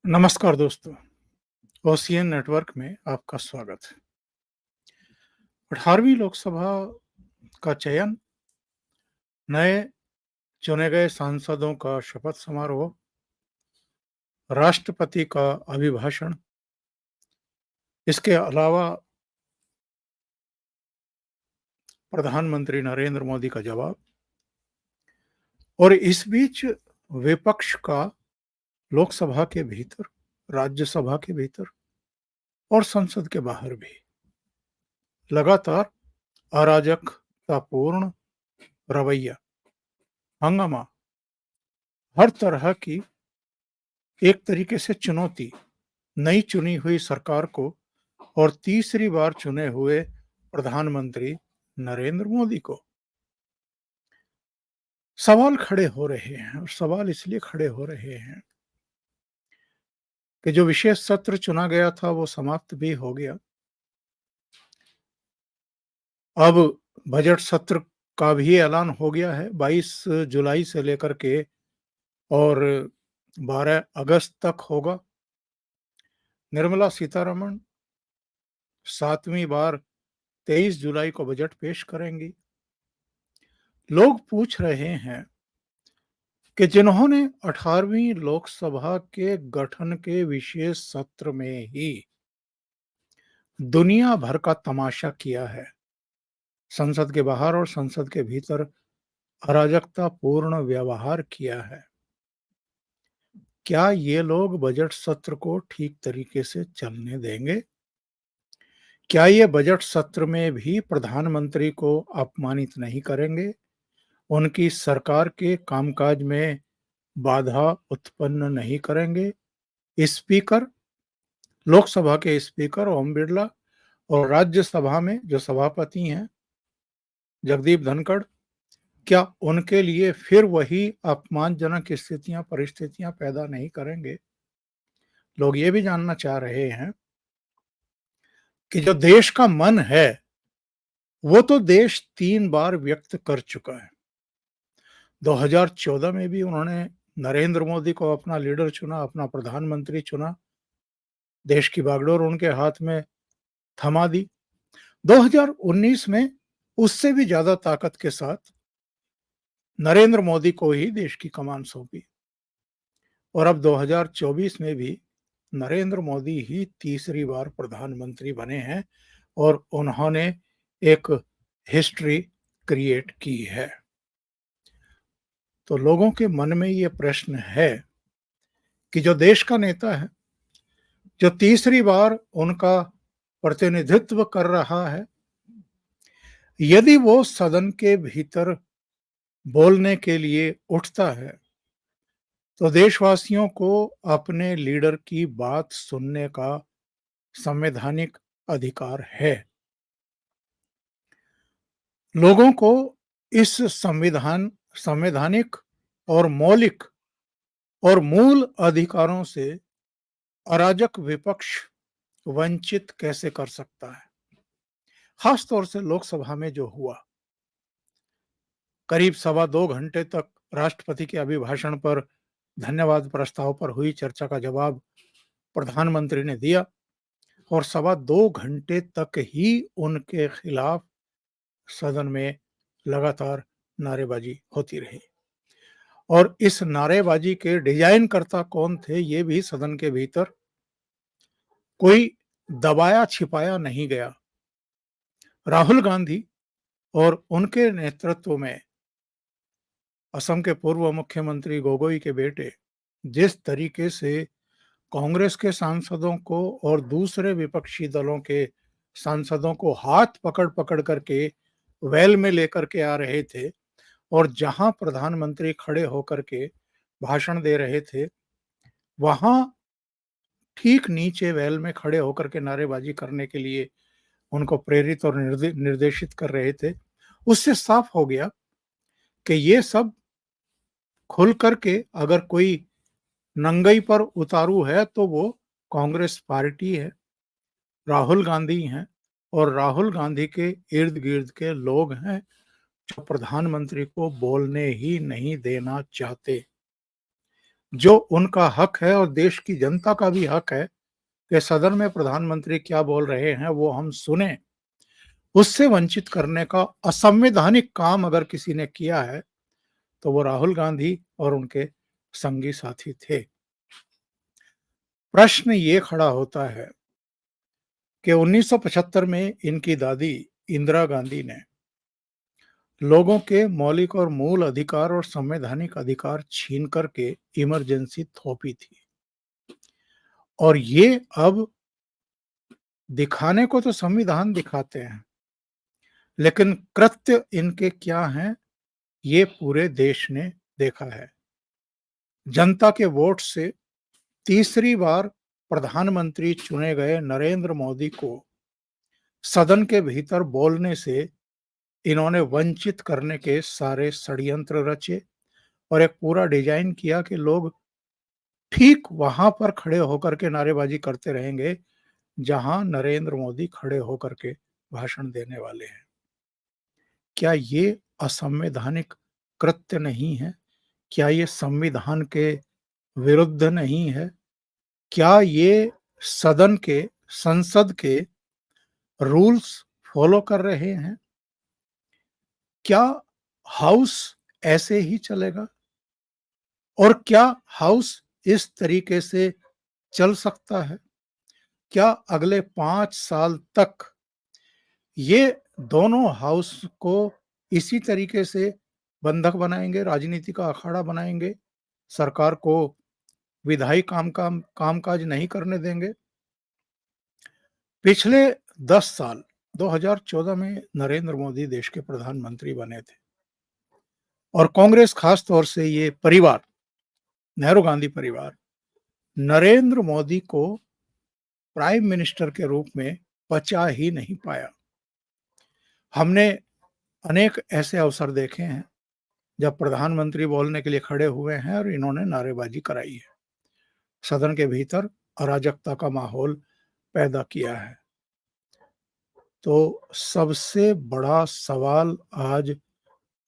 नमस्कार दोस्तों, ocean network में आपका स्वागत है। 18वीं लोकसभा का चयन, नए चुने गए सांसदों का शपथ समारोह, राष्ट्रपति का अभिभाषण, इसके अलावा प्रधानमंत्री नरेंद्र मोदी का जवाब और इस बीच विपक्ष का लोकसभा के भीतर, राज्यसभा के भीतर और संसद के बाहर भी लगातार अराजकतापूर्ण रवैया, हंगामा, हर तरह की एक तरीके से चुनौती नई चुनी हुई सरकार को और तीसरी बार चुने हुए प्रधानमंत्री नरेंद्र मोदी को। सवाल खड़े हो रहे हैं और सवाल इसलिए खड़े हो रहे हैं कि जो विशेष सत्र चुना गया था वो समाप्त भी हो गया। अब बजट सत्र का भी ऐलान हो गया है 22 जुलाई से लेकर के और 12 अगस्त तक होगा। निर्मला सीतारमण 7वीं बार 23 जुलाई को बजट पेश करेंगी। लोग पूछ रहे हैं कि जिन्होंने 18वीं लोकसभा के गठन के विशेष सत्र में ही दुनिया भर का तमाशा किया है, संसद के बाहर और संसद के भीतर अराजकतापूर्ण व्यवहार किया है, क्या ये लोग बजट सत्र को ठीक तरीके से चलने देंगे? क्या ये बजट सत्र में भी प्रधानमंत्री को अपमानित नहीं करेंगे? उनकी सरकार के कामकाज में बाधा उत्पन्न नहीं करेंगे? स्पीकर, लोकसभा के स्पीकर ओम बिरला और राज्यसभा में जो सभापति हैं जगदीप धनखड़, क्या उनके लिए फिर वही अपमानजनक स्थितियां परिस्थितियां पैदा नहीं करेंगे? लोग ये भी जानना चाह रहे हैं कि जो देश का मन है वो तो देश 3 बार व्यक्त कर चुका है। 2014 में भी उन्होंने नरेंद्र मोदी को अपना लीडर चुना, अपना प्रधानमंत्री चुना, देश की बागडोर उनके हाथ में थमा दी। 2019 में उससे भी ज्यादा ताकत के साथ नरेंद्र मोदी को ही देश की कमान सौंपी और अब 2024 में भी नरेंद्र मोदी ही तीसरी बार प्रधानमंत्री बने हैं और उन्होंने एक हिस्ट्री क्रिएट की है। तो लोगों के मन में ये प्रश्न है कि जो देश का नेता है, जो तीसरी बार उनका प्रतिनिधित्व कर रहा है, यदि वो सदन के भीतर बोलने के लिए उठता है तो देशवासियों को अपने लीडर की बात सुनने का संवैधानिक अधिकार है। लोगों को इस संवैधानिक और मौलिक और मूल अधिकारों से अराजक विपक्ष वंचित कैसे कर सकता है? खास तौर से लोकसभा में जो हुआ, करीब 2.25 घंटे तक राष्ट्रपति के अभिभाषण पर धन्यवाद प्रस्ताव पर हुई चर्चा का जवाब प्रधानमंत्री ने दिया और 2.25 घंटे तक ही उनके खिलाफ सदन में लगातार नारेबाजी होती रही और इस नारेबाजी के डिजाइनकर्ता कौन थे ये भी सदन के भीतर कोई दबाया छिपाया नहीं गया। राहुल गांधी और उनके नेतृत्व में असम के पूर्व मुख्यमंत्री गोगोई के बेटे जिस तरीके से कांग्रेस के सांसदों को और दूसरे विपक्षी दलों के सांसदों को हाथ पकड़ पकड़ करके वेल में लेकर के आ रहे थे और जहां प्रधानमंत्री खड़े होकर के भाषण दे रहे थे वहां ठीक नीचे वेल में खड़े होकर के नारेबाजी करने के लिए उनको प्रेरित और निर्देशित कर रहे थे, उससे साफ हो गया कि ये सब खुल करके अगर कोई नंगई पर उतारू है तो वो कांग्रेस पार्टी है, राहुल गांधी हैं और राहुल गांधी के इर्द गिर्द के लोग हैं जो प्रधानमंत्री को बोलने ही नहीं देना चाहते। जो उनका हक है और देश की जनता का भी हक है कि सदन में प्रधानमंत्री क्या बोल रहे हैं वो हम सुने, उससे वंचित करने का असंवैधानिक काम अगर किसी ने किया है तो वो राहुल गांधी और उनके संगी साथी थे। प्रश्न ये खड़ा होता है कि 1975 में इनकी दादी इंदिरा गांधी ने लोगों के मौलिक और मूल अधिकार और संवैधानिक अधिकार छीन करके इमरजेंसी थोपी थी। और ये अब दिखाने को तो संविधान दिखाते हैं, लेकिन कृत्य इनके क्या हैं ये पूरे देश ने देखा है। जनता के वोट से तीसरी बार प्रधानमंत्री चुने गए नरेंद्र मोदी को सदन के भीतर बोलने से इन्होंने वंचित करने के सारे षड्यंत्र रचे और एक पूरा डिजाइन किया कि लोग ठीक वहां पर खड़े होकर के नारेबाजी करते रहेंगे जहां नरेंद्र मोदी खड़े होकर के भाषण देने वाले हैं। क्या ये असंवैधानिक कृत्य नहीं है? क्या ये संविधान के विरुद्ध नहीं है? क्या ये सदन के, संसद के रूल्स फॉलो कर रहे हैं? क्या हाउस ऐसे ही चलेगा? और क्या हाउस इस तरीके से चल सकता है? क्या अगले 5 साल तक ये दोनों हाउस को इसी तरीके से बंधक बनाएंगे, राजनीति का अखाड़ा बनाएंगे, सरकार को विधायी कामकाज नहीं करने देंगे? पिछले 10 साल 2014 में नरेंद्र मोदी देश के प्रधानमंत्री बने थे और कांग्रेस खास तौर से ये परिवार, नेहरू गांधी परिवार, नरेंद्र मोदी को प्राइम मिनिस्टर के रूप में पचा ही नहीं पाया। हमने अनेक ऐसे अवसर देखे हैं जब प्रधानमंत्री बोलने के लिए खड़े हुए हैं और इन्होंने नारेबाजी कराई है, सदन के भीतर अराजकता का माहौल पैदा किया है। तो सबसे बड़ा सवाल आज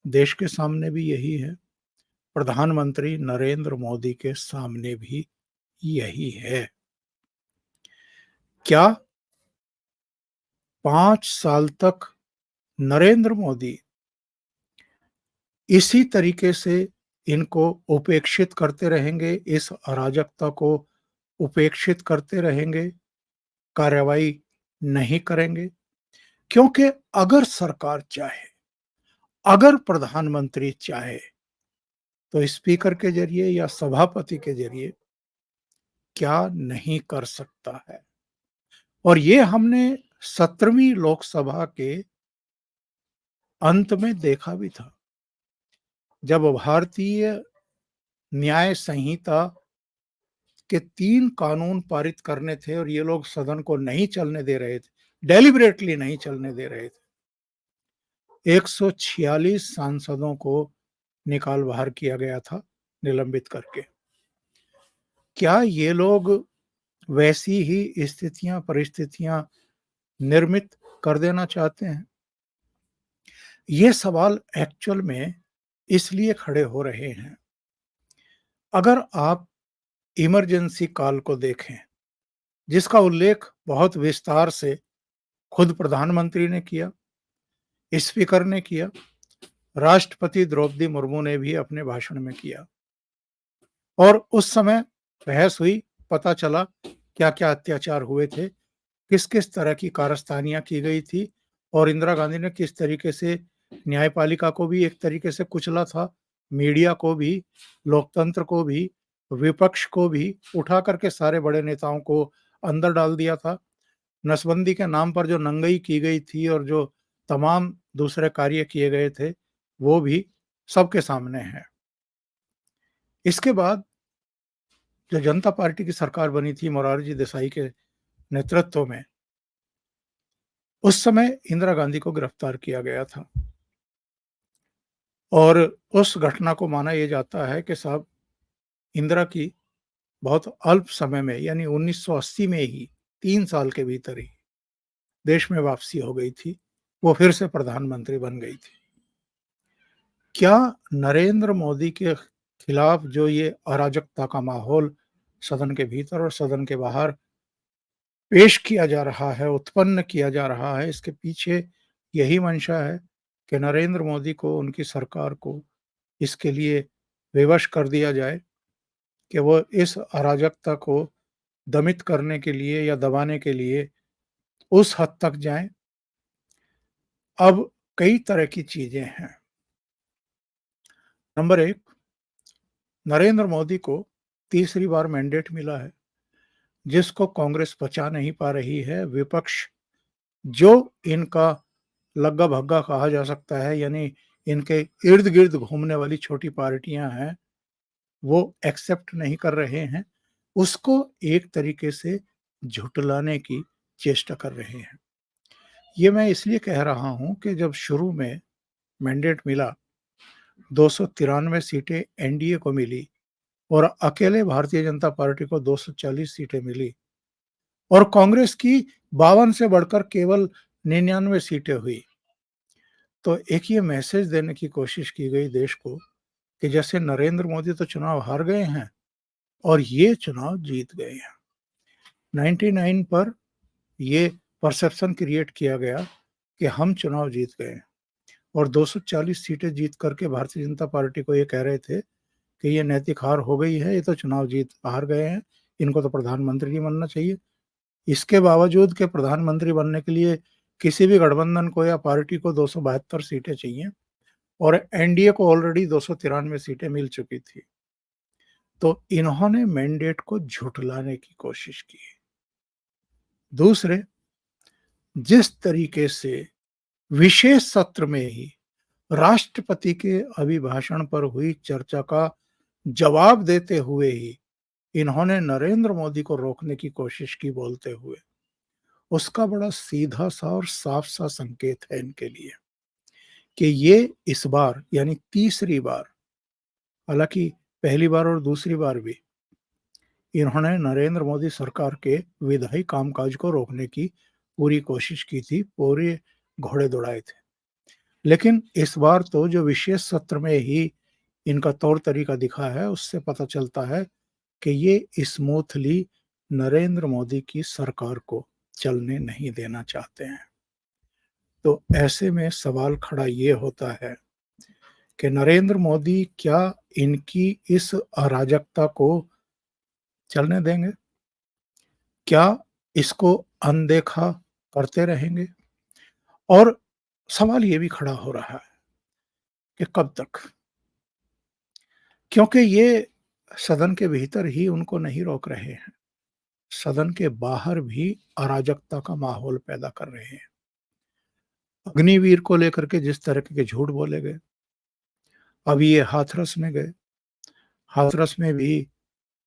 देश के सामने भी यही है, प्रधानमंत्री नरेंद्र मोदी के सामने भी यही है। क्या 5 साल तक नरेंद्र मोदी इसी तरीके से इनको उपेक्षित करते रहेंगे, इस अराजकता को उपेक्षित करते रहेंगे, कार्रवाई नहीं करेंगे? क्योंकि अगर सरकार चाहे, अगर प्रधानमंत्री चाहे तो स्पीकर के जरिए या सभापति के जरिए क्या नहीं कर सकता है। और ये हमने 17वीं लोकसभा के अंत में देखा भी था, जब भारतीय न्याय संहिता के 3 कानून पारित करने थे और ये लोग सदन को नहीं चलने दे रहे थे, डेलिबरेटली नहीं चलने दे रहे थे। 146 सांसदों को निकाल बाहर किया गया था, निलंबित करके। क्या ये लोग वैसी ही स्थितियां, परिस्थितियां निर्मित कर देना चाहते हैं? ये सवाल एक्चुअल में इसलिए खड़े हो रहे हैं, अगर आप इमरजेंसी काल को देखें, जिसका उल्लेख बहुत विस्तार से खुद प्रधानमंत्री ने किया, स्पीकर ने किया, राष्ट्रपति द्रौपदी मुर्मू ने भी अपने भाषण में किया, और उस समय बहस हुई, पता चला क्या-क्या अत्याचार हुए थे, किस-किस तरह की कारस्तानियां की गई थी और इंदिरा गांधी ने किस तरीके से न्यायपालिका को भी एक तरीके से कुचला था, मीडिया को भी, लोकतंत्र को भी, विपक्ष को भी, उठा करके सारे बड़े नेताओं को अंदर डाल दिया था। नसबंदी के नाम पर जो नंगई की गई थी और जो तमाम दूसरे कार्य किए गए थे, वो भी सबके सामने है। इसके बाद जो जनता पार्टी की सरकार बनी थी मोरारजी देसाई के नेतृत्व में, उस समय इंदिरा गांधी को गिरफ्तार किया गया था और उस घटना को माना यह जाता है कि साहब इंदिरा की बहुत अल्प समय में, यानी 1980 में ही, 3 साल के भीतर ही देश में वापसी हो गई थी, वो फिर से प्रधानमंत्री बन गई थी। क्या नरेंद्र मोदी के खिलाफ जो ये अराजकता का माहौल सदन के भीतर और सदन के बाहर पेश किया जा रहा है, उत्पन्न किया जा रहा है, इसके पीछे यही मंशा है कि नरेंद्र मोदी को, उनकी सरकार को इसके लिए विवश कर दिया जाए कि वो इस अराजकता को दमित करने के लिए या दबाने के लिए उस हद तक जाएं। अब कई तरह की चीजें हैं। नंबर एक, नरेंद्र मोदी को तीसरी बार मैंडेट मिला है, जिसको कांग्रेस बचा नहीं पा रही है। विपक्ष, जो इनका लग्गा भग्गा कहा जा सकता है, यानी इनके इर्द गिर्द घूमने वाली छोटी पार्टियां हैं, वो एक्सेप्ट नहीं कर रहे हैं, उसको एक तरीके से झुटलाने की चेष्टा कर रहे हैं। ये मैं इसलिए कह रहा हूं कि जब शुरू में मैंडेट मिला, 293 सीटें एनडीए को मिली और अकेले भारतीय जनता पार्टी को 240 सीटें मिली और कांग्रेस की 52 से बढ़कर केवल 99 सीटें हुई। तो एक ये मैसेज देने की कोशिश की गई देश को कि जैसे नरेंद्र मोदी तो चुनाव हार गए हैं और ये चुनाव जीत गए हैं। 99 पर ये परसेप्शन क्रिएट किया गया कि हम चुनाव जीत गए हैं और 240 सीटें जीत करके भारतीय जनता पार्टी को ये कह रहे थे कि ये नैतिक हार हो गई है, ये तो चुनाव जीत हार गए हैं, इनको तो प्रधानमंत्री नहीं बनना चाहिए। इसके बावजूद के प्रधानमंत्री बनने के लिए किसी भी गठबंधन को या पार्टी को 272 सीटें चाहिए और एनडीए को ऑलरेडी 293 सीटें मिल चुकी थी। तो इन्होंने मैंडेट को झुठलाने की कोशिश की। दूसरे, जिस तरीके से विशेष सत्र में ही राष्ट्रपति के अभिभाषण पर हुई चर्चा का जवाब देते हुए ही इन्होंने नरेंद्र मोदी को रोकने की कोशिश की बोलते हुए, उसका बड़ा सीधा सा और साफ सा संकेत है इनके लिए कि ये इस बार यानी तीसरी बार, हालांकि पहली बार और दूसरी बार भी इन्होंने नरेंद्र मोदी सरकार के विधायी कामकाज को रोकने की पूरी कोशिश की थी, पूरे घोड़े दौड़ाए थे। लेकिन इस बार तो जो विशेष सत्र में ही इनका तौर तरीका दिखा है, उससे पता चलता है कि ये स्मूथली नरेंद्र मोदी की सरकार को चलने नहीं देना चाहते हैं। तो ऐसे में सवाल खड़ा ये होता है कि नरेंद्र मोदी क्या इनकी इस अराजकता को चलने देंगे? क्या इसको अनदेखा करते रहेंगे? और सवाल ये भी खड़ा हो रहा है कि कब तक? क्योंकि ये सदन के भीतर ही उनको नहीं रोक रहे हैं, सदन के बाहर भी अराजकता का माहौल पैदा कर रहे हैं। अग्निवीर को लेकर के जिस तरह के झूठ बोले गए, अभी ये हाथरस में गए, हाथरस में भी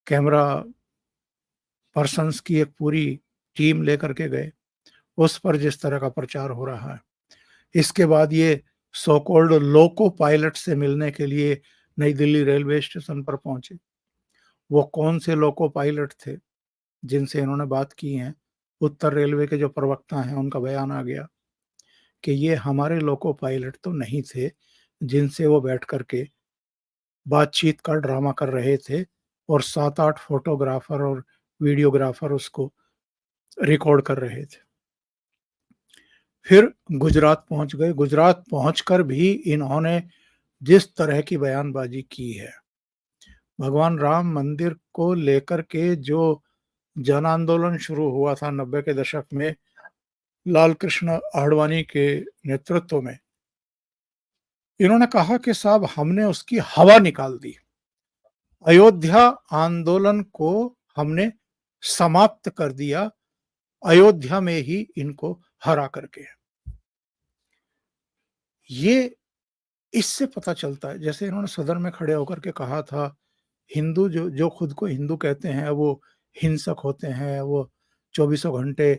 कैमरा पर्सन्स की एक पूरी टीम लेकर के गए, उस पर जिस तरह का प्रचार हो रहा है। इसके बाद ये सो कॉल्ड लोको पायलट से मिलने के लिए नई दिल्ली रेलवे स्टेशन पर पहुंचे। वो कौन से लोको पायलट थे जिनसे इन्होंने बात की है? उत्तर रेलवे के जो प्रवक्ता हैं उनका बयान आ गया कि ये हमारे लोको पायलट तो नहीं थे जिनसे वो बैठ करके बातचीत का ड्रामा कर रहे थे और 7-8 फोटोग्राफर और वीडियोग्राफर उसको रिकॉर्ड कर रहे थे। फिर गुजरात पहुंच गए। गुजरात पहुंचकर भी इन्होंने जिस तरह की बयानबाजी की है, भगवान राम मंदिर को लेकर के जो जन आंदोलन शुरू हुआ था 90 के दशक में लाल कृष्ण आडवाणी के नेतृत्व में, इन्होंने कहा कि साहब हमने उसकी हवा निकाल दी, अयोध्या आंदोलन को हमने समाप्त कर दिया, अयोध्या में ही इनको हरा करके। ये इससे पता चलता है, जैसे इन्होंने सदन में खड़े होकर के कहा था, हिंदू जो जो खुद को हिंदू कहते हैं वो हिंसक होते हैं, वो चौबीसों घंटे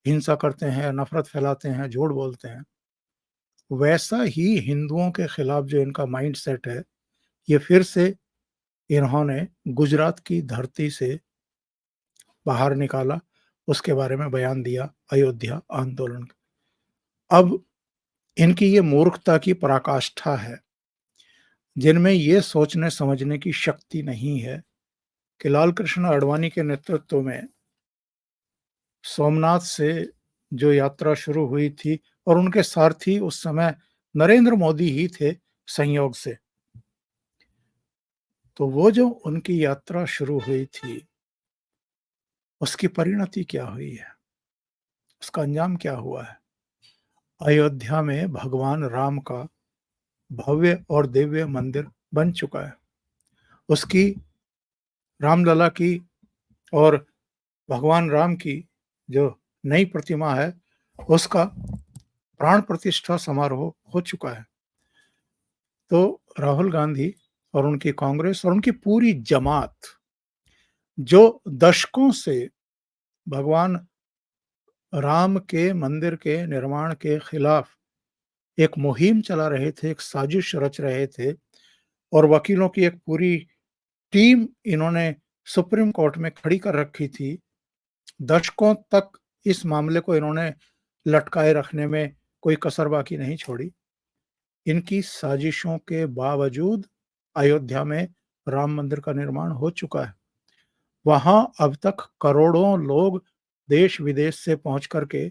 हिंसा करते हैं, नफरत फैलाते हैं, झूठ बोलते हैं। वैसा ही हिंदुओं के खिलाफ जो इनका माइंड सेट है, ये फिर से इन्होंने गुजरात की धरती से बाहर निकाला, उसके बारे में बयान दिया, अयोध्या आंदोलन। अब इनकी ये मूर्खता की पराकाष्ठा है। जिनमें ये सोचने समझने की शक्ति नहीं है कि लाल कृष्ण आडवाणी के नेतृत्व में सोमनाथ से जो यात्रा शुरू हुई थी और उनके सारथी उस समय नरेंद्र मोदी ही थे संयोग से। तो वो जो उनकी यात्रा शुरू हुई थी, उसकी परिणति क्या हुई है? उसका अंजाम क्या हुआ है? अयोध्या में भगवान राम का भव्य और दिव्य मंदिर बन चुका है। उसकी रामलला की और भगवान राम की जो नई प्रतिमा है, उसका प्राण प्रतिष्ठा समारोह हो चुका है। तो राहुल गांधी और उनकी कांग्रेस और उनकी पूरी जमात, जो दशकों से भगवान राम के मंदिर के निर्माण के खिलाफ एक मुहिम चला रहे थे, एक साजिश रच रहे थे और वकीलों की एक पूरी टीम इन्होंने सुप्रीम कोर्ट में खड़ी कर रखी थी। दशकों तक इस मामले को इन्होंने लटकाए रखने में कोई कसर बाकी नहीं छोड़ी। इनकी साजिशों के बावजूद अयोध्या में राम मंदिर का निर्माण हो चुका है। वहां अब तक करोड़ों लोग देश विदेश से पहुंच करके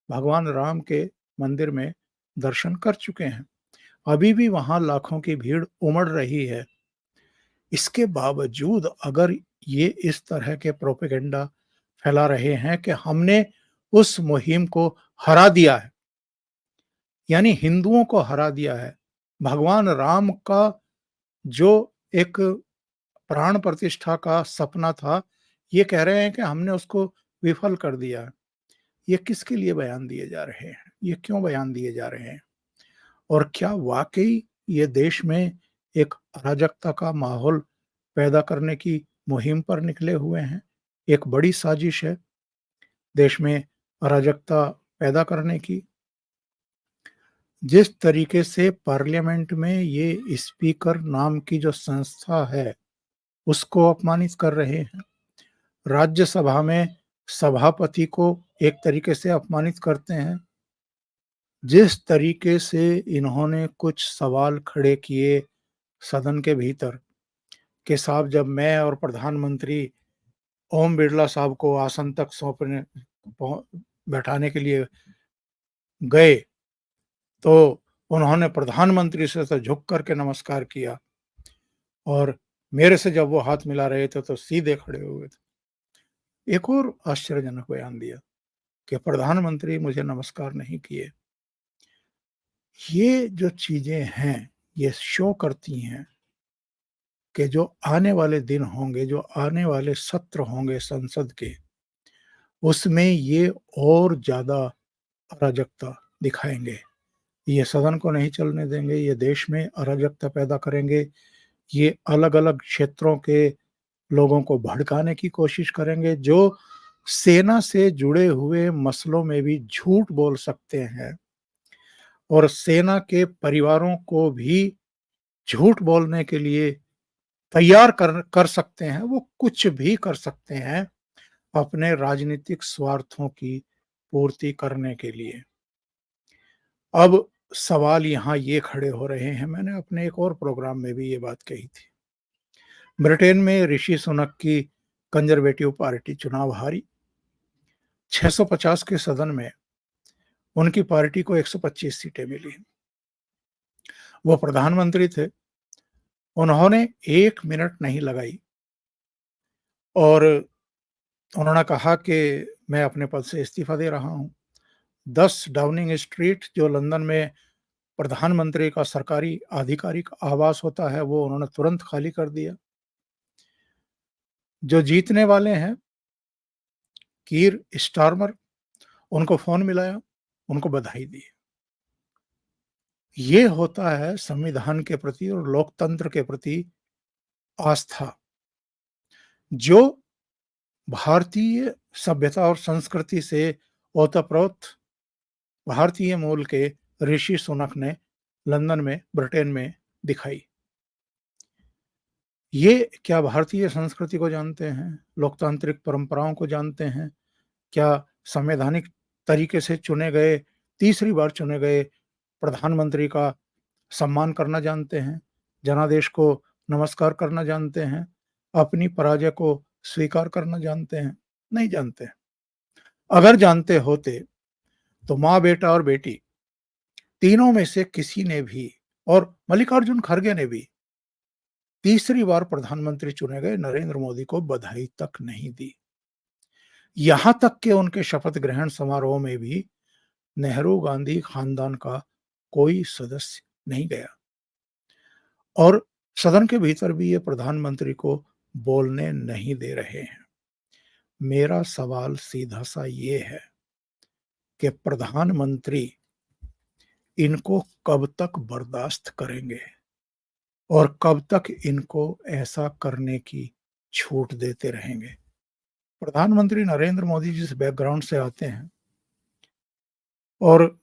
भगवान राम के मंदिर में दर्शन कर चुके हैं। अभी भी वहां लाखों की भीड़ उमड़ रही है। इसके बावजूद अगर ये इस तरह के प्रोपेगेंडा फैला रहे हैं कि हमने उस मुहिम को हरा दिया है, यानी हिंदुओं को हरा दिया है, भगवान राम का जो एक प्राण प्रतिष्ठा का सपना था, ये कह रहे हैं कि हमने उसको विफल कर दिया है। ये किसके लिए बयान दिए जा रहे हैं? ये क्यों बयान दिए जा रहे हैं? और क्या वाक़ई ये देश में एक अराजकता का माहौल पैदा करने की मुहिम पर निकले हुए हैं? एक बड़ी साजिश है देश में अराजकता पैदा करने की। जिस तरीके से पार्लियामेंट में ये स्पीकर नाम की जो संस्था है, उसको अपमानित कर रहे हैं। राज्यसभा में सभापति को एक तरीके से अपमानित करते हैं। जिस तरीके से इन्होंने कुछ सवाल खड़े किए सदन के भीतर कि साहब, जब मैं और प्रधानमंत्री ओम बिरला साहब को आसन तक सौंपने बैठाने के लिए गए, तो उन्होंने प्रधानमंत्री से तो झुक करके नमस्कार किया और मेरे से जब वो हाथ मिला रहे थे तो सीधे खड़े हुए थे। एक और आश्चर्यजनक बयान दिया कि प्रधानमंत्री मुझे नमस्कार नहीं किए। ये जो चीजें हैं, ये शो करती हैं कि जो आने वाले दिन होंगे, जो आने वाले सत्र होंगे संसद के, उसमें ये और ज़्यादा अराजकता दिखाएँगे। ये सदन को नहीं चलने देंगे, ये देश में अराजकता पैदा करेंगे, ये अलग-अलग क्षेत्रों के लोगों को भड़काने की कोशिश करेंगे, जो सेना से जुड़े हुए मसलों में भी झूठ बोल सकते हैं और सेना के परिवारों को भी झूठ बोलने के लिए तैयार कर कर सकते हैं, वो कुछ भी कर सकते हैं अपने राजनीतिक स्वार्थों की पूर्ति करने के लिए। अब सवाल यहाँ ये खड़े हो रहे हैं, मैंने अपने एक और प्रोग्राम में भी ये बात कही थी। ब्रिटेन में ऋषि सुनक की कंजर्वेटिव पार्टी चुनाव हारी। 650 के सदन में उनकी पार्टी को 125 सीटें मिली। वो प्रधानमंत्री थे, उन्होंने 1 मिनट नहीं लगाई और उन्होंने कहा कि मैं अपने पद से इस्तीफा दे रहा हूँ। 10 डाउनिंग स्ट्रीट, जो लंदन में प्रधानमंत्री का सरकारी आधिकारिक आवास होता है, वो उन्होंने तुरंत खाली कर दिया। जो जीतने वाले हैं, कीर स्टारमर, उनको फ़ोन मिलाया, उनको बधाई दी। ये होता है संविधान के प्रति और लोकतंत्र के प्रति आस्था, जो भारतीय सभ्यता और संस्कृति से ओतप्रोत भारतीय मूल के ऋषि सुनक ने लंदन में, ब्रिटेन में दिखाई। ये क्या भारतीय संस्कृति को जानते हैं? लोकतांत्रिक परंपराओं को जानते हैं? क्या संवैधानिक तरीके से चुने गए, तीसरी बार चुने गए प्रधानमंत्री का सम्मान करना जानते हैं? जनादेश को नमस्कार करना जानते हैं, अपनी पराजय को स्वीकार करना जानते हैं? नहीं जानते। अगर जानते होते तो माँ, बेटा और बेटी तीनों में से किसी ने भी और मल्लिकार्जुन खड़गे ने भी तीसरी बार प्रधानमंत्री चुने गए नरेंद्र मोदी को बधाई तक नहीं दी। यहां तक कि उनके शपथ ग्रहण समारोह में भी नेहरू गांधी खानदान का कोई सदस्य नहीं गया और सदन के भीतर भी ये प्रधानमंत्री को बोलने नहीं दे रहे हैं। मेरा सवाल सीधा सा ये है कि प्रधानमंत्री इनको कब तक बर्दाश्त करेंगे और कब तक इनको ऐसा करने की छूट देते रहेंगे। प्रधानमंत्री नरेंद्र मोदी जिस बैकग्राउंड से आते हैं और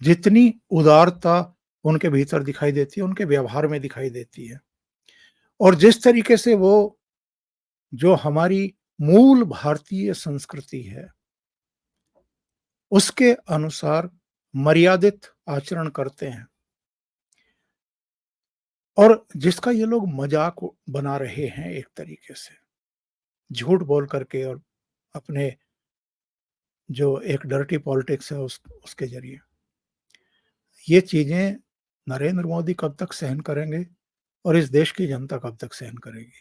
जितनी उदारता उनके भीतर दिखाई देती है, उनके व्यवहार में दिखाई देती है और जिस तरीके से वो जो हमारी मूल भारतीय संस्कृति है, उसके अनुसार मर्यादित आचरण करते हैं और जिसका ये लोग मजाक बना रहे हैं एक तरीके से, झूठ बोल करके और अपने जो एक डर्टी पॉलिटिक्स है उसके ज़रिए। ये चीज़ें नरेंद्र मोदी कब तक सहन करेंगे और इस देश की जनता कब तक सहन करेगी?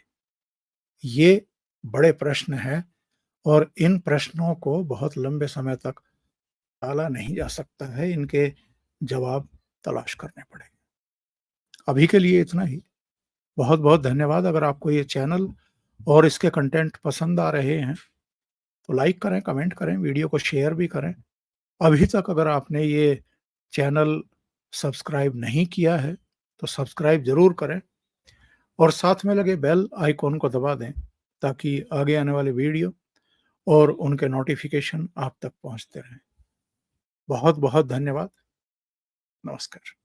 ये बड़े प्रश्न हैं और इन प्रश्नों को बहुत लंबे समय तक टाला नहीं जा सकता है, इनके जवाब तलाश करने पड़ेंगे। अभी के लिए इतना ही। बहुत-बहुत धन्यवाद। अगर आपको ये चैनल और इसके कंटेंट पसंद आ रहे हैं, तो लाइक करें, कमेंट करें, वीडियो को शेयर भी करें। अभी तक अगर आपने ये चैनल सब्सक्राइब नहीं किया है, तो सब्सक्राइब ज़रूर करें और साथ में लगे बेल आइकॉन को दबा दें, ताकि आगे आने वाले वीडियो और उनके नोटिफ़िकेशन आप तक पहुँचते रहें। बहुत-बहुत धन्यवाद। नमस्कार।